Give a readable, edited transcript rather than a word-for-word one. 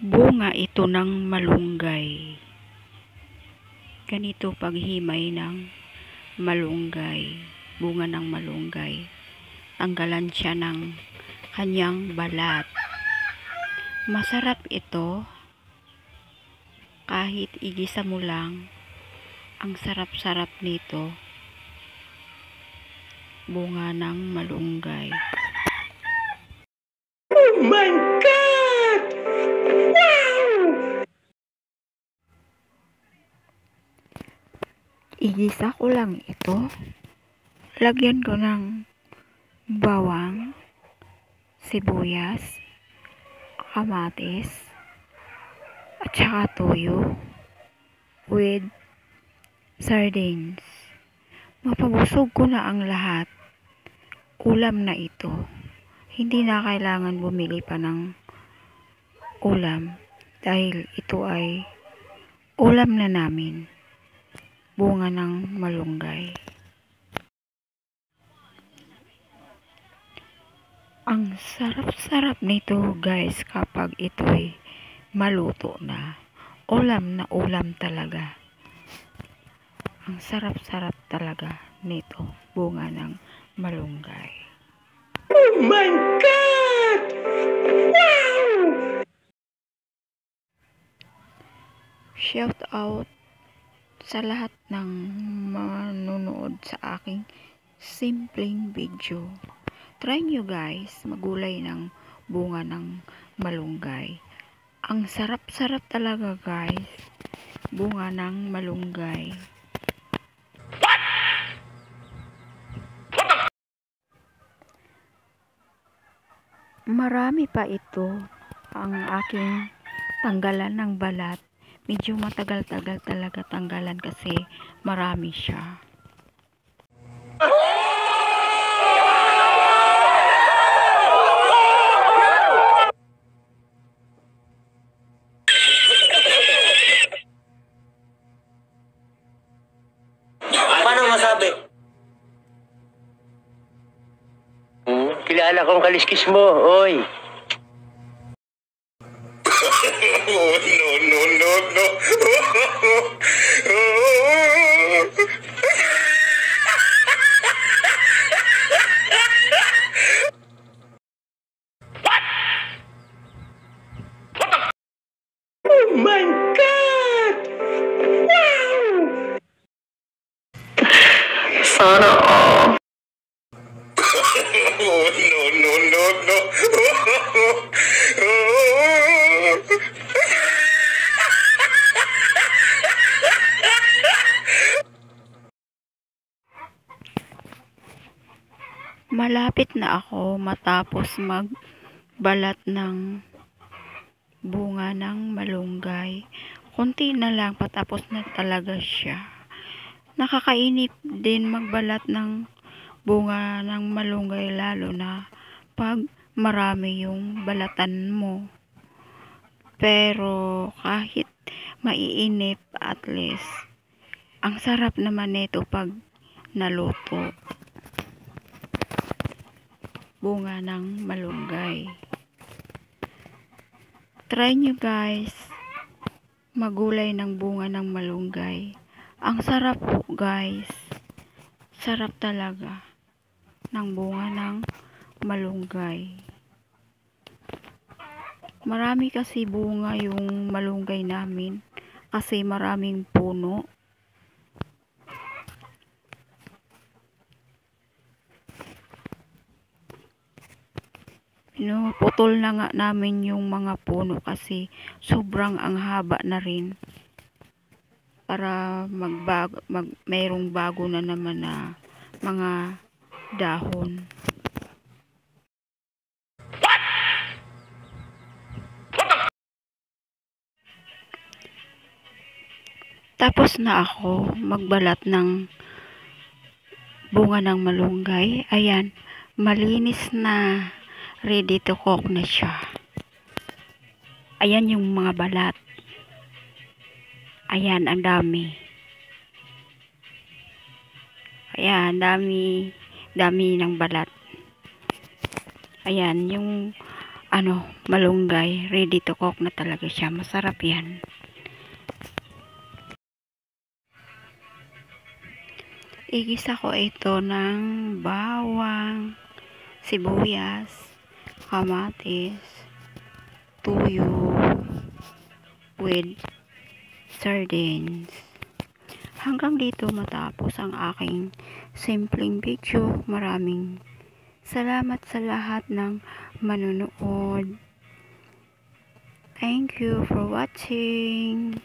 Bunga ito ng malunggay. Ganito paghimay ng malunggay, bunga ng malunggay. Tanggalan siya ng kanyang balat. Masarap ito kahit igisa mo lang. Ang sarap-sarap nito. Bunga ng malunggay. Oh my God! Wow! Igisa ko lang ito. Lagyan ko ng bawang, sibuyas, kamatis, at saka toyo with sardines. Mapabusog ko na ang lahat. Ulam na ito. Hindi na kailangan bumili pa ng ulam dahil ito ay ulam na namin. Bunga ng malunggay. Ang sarap-sarap nito guys kapag ito'y maluto na. Ulam na ulam talaga. Ang sarap-sarap talaga nito. Bunga ng malunggay. Oh my God! Wow! Shout out sa lahat ng manonood sa aking simpleng video. Try nyo guys magulay ng bunga ng malunggay. Ang sarap-sarap talaga guys. Bunga ng malunggay. Marami pa ito ang aking tanggalan ng balat. Medyo matagal-tagal talaga tanggalan kasi marami siya. Paano masabi? Kilala kong kaliskis mo, oy. Oh, no. Oh my God! Wow! Sana all. Oh, no. Malapit na ako matapos magbalat ng bunga ng malunggay. Kunti na lang patapos na talaga siya. Nakakainip din magbalat ng bunga ng malunggay lalo na pag marami yung balatan mo. Pero kahit maiinip at least ang sarap naman nito pag naluto. Bunga ng malunggay. Try nyo guys magulay ng bunga ng malunggay. Ang sarap po guys. Sarap talaga ng bunga ng malunggay. Marami kasi bunga yung malunggay namin kasi maraming puno. Putol na nga namin yung mga puno kasi sobrang ang haba na rin. Para mayroong bago na naman na mga dahon. Tapos na ako magbalat ng bunga ng malunggay. Ayan, malinis na. Ready to cook na siya. Ayan yung mga balat. Ayan, ang dami. Ayan, dami ng balat. Ayan, yung malunggay. Ready to cook na talaga siya. Masarap yan. Igisa ko ito ng bawang, sibuyas, kamatis, tuyo, with sardines. Hanggang dito matapos ang aking simpleng video. Maraming salamat sa lahat ng manunood. Thank you for watching.